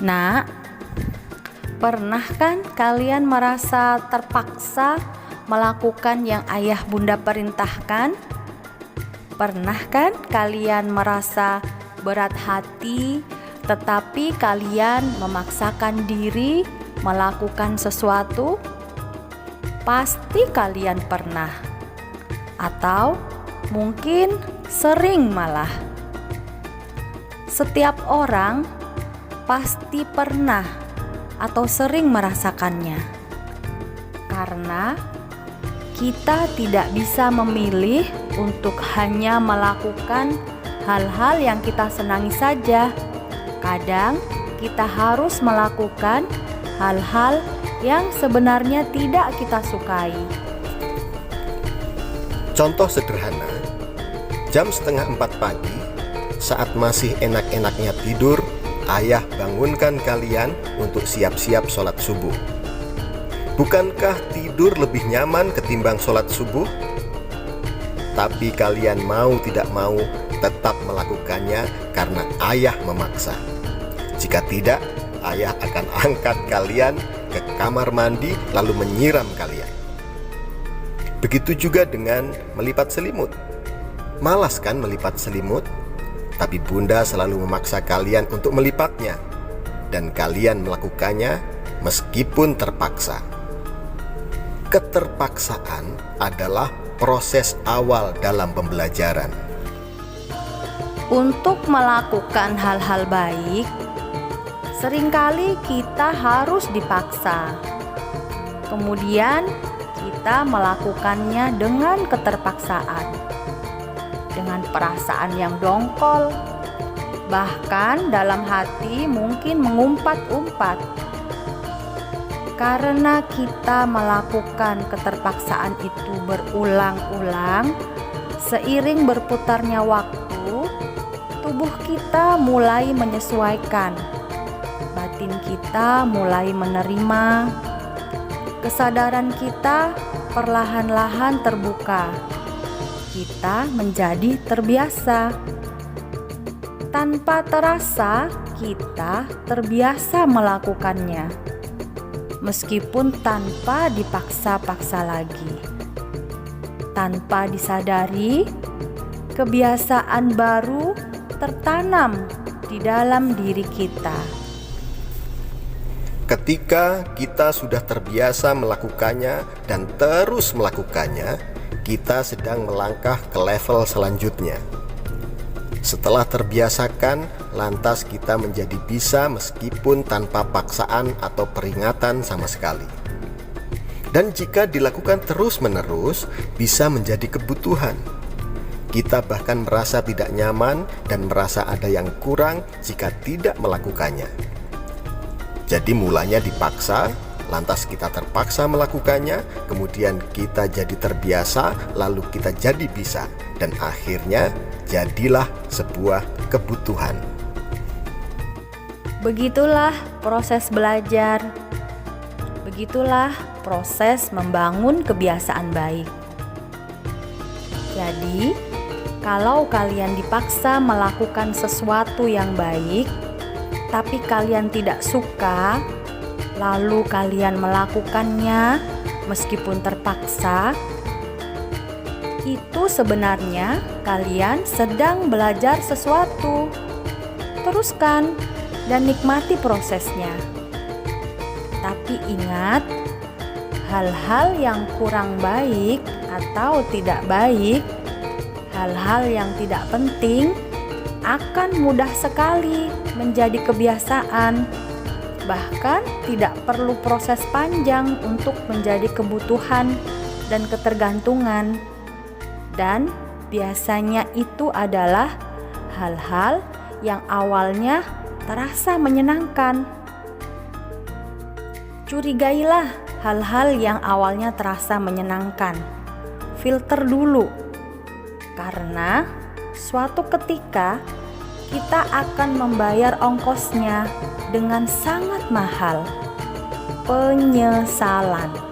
Nak, pernah kan kalian merasa terpaksa melakukan yang ayah bunda perintahkan? Pernah kan kalian merasa berat hati, tetapi kalian memaksakan diri melakukan sesuatu? Pasti kalian pernah, atau mungkin sering malah. Setiap orang pasti pernah atau sering merasakannya, karena kita tidak bisa memilih untuk hanya melakukan hal-hal yang kita senangi saja. Kadang kita harus melakukan hal-hal yang sebenarnya tidak kita sukai. Contoh sederhana, jam 3:30 pagi, saat masih enak-enaknya tidur, ayah bangunkan kalian untuk siap-siap sholat subuh. Bukankah tidur lebih nyaman ketimbang sholat subuh? Tapi kalian mau tidak mau tetap melakukannya karena ayah memaksa. Jika tidak, ayah akan angkat kalian ke kamar mandi lalu menyiram kalian. Begitu juga dengan melipat selimut. Malas kan melipat selimut? Tapi bunda selalu memaksa kalian untuk melipatnya, dan kalian melakukannya meskipun terpaksa. Keterpaksaan adalah proses awal dalam pembelajaran. Untuk melakukan hal-hal baik, seringkali kita harus dipaksa. Kemudian kita melakukannya dengan keterpaksaan, dengan perasaan yang dongkol, bahkan dalam hati mungkin mengumpat-umpat. Karena kita melakukan keterpaksaan itu berulang-ulang, seiring berputarnya waktu, tubuh kita mulai menyesuaikan, batin kita mulai menerima, kesadaran kita perlahan-lahan terbuka. Kita menjadi terbiasa. Tanpa terasa, kita terbiasa melakukannya, meskipun tanpa dipaksa-paksa lagi. Tanpa disadari, kebiasaan baru tertanam di dalam diri kita. Ketika kita sudah terbiasa melakukannya dan terus melakukannya, kita sedang melangkah ke level selanjutnya. Setelah terbiasakan, lantas kita menjadi bisa meskipun tanpa paksaan atau peringatan sama sekali. Dan jika dilakukan terus-menerus, bisa menjadi kebutuhan. Kita bahkan merasa tidak nyaman dan merasa ada yang kurang jika tidak melakukannya. Jadi mulanya dipaksa, lantas kita terpaksa melakukannya, kemudian kita jadi terbiasa, lalu kita jadi bisa, dan akhirnya jadilah sebuah kebutuhan. Begitulah proses belajar. Begitulah proses membangun kebiasaan baik. Jadi, kalau kalian dipaksa melakukan sesuatu yang baik, tapi kalian tidak suka, lalu kalian melakukannya meskipun terpaksa, itu sebenarnya kalian sedang belajar sesuatu. Teruskan dan nikmati prosesnya. Tapi ingat, hal-hal yang kurang baik atau tidak baik, hal-hal yang tidak penting akan mudah sekali menjadi kebiasaan. Bahkan tidak perlu proses panjang untuk menjadi kebutuhan dan ketergantungan. Dan biasanya itu adalah hal-hal yang awalnya terasa menyenangkan. Curigailah hal-hal yang awalnya terasa menyenangkan. Filter dulu, karena suatu ketika kita akan membayar ongkosnya dengan sangat mahal. Penyesalan.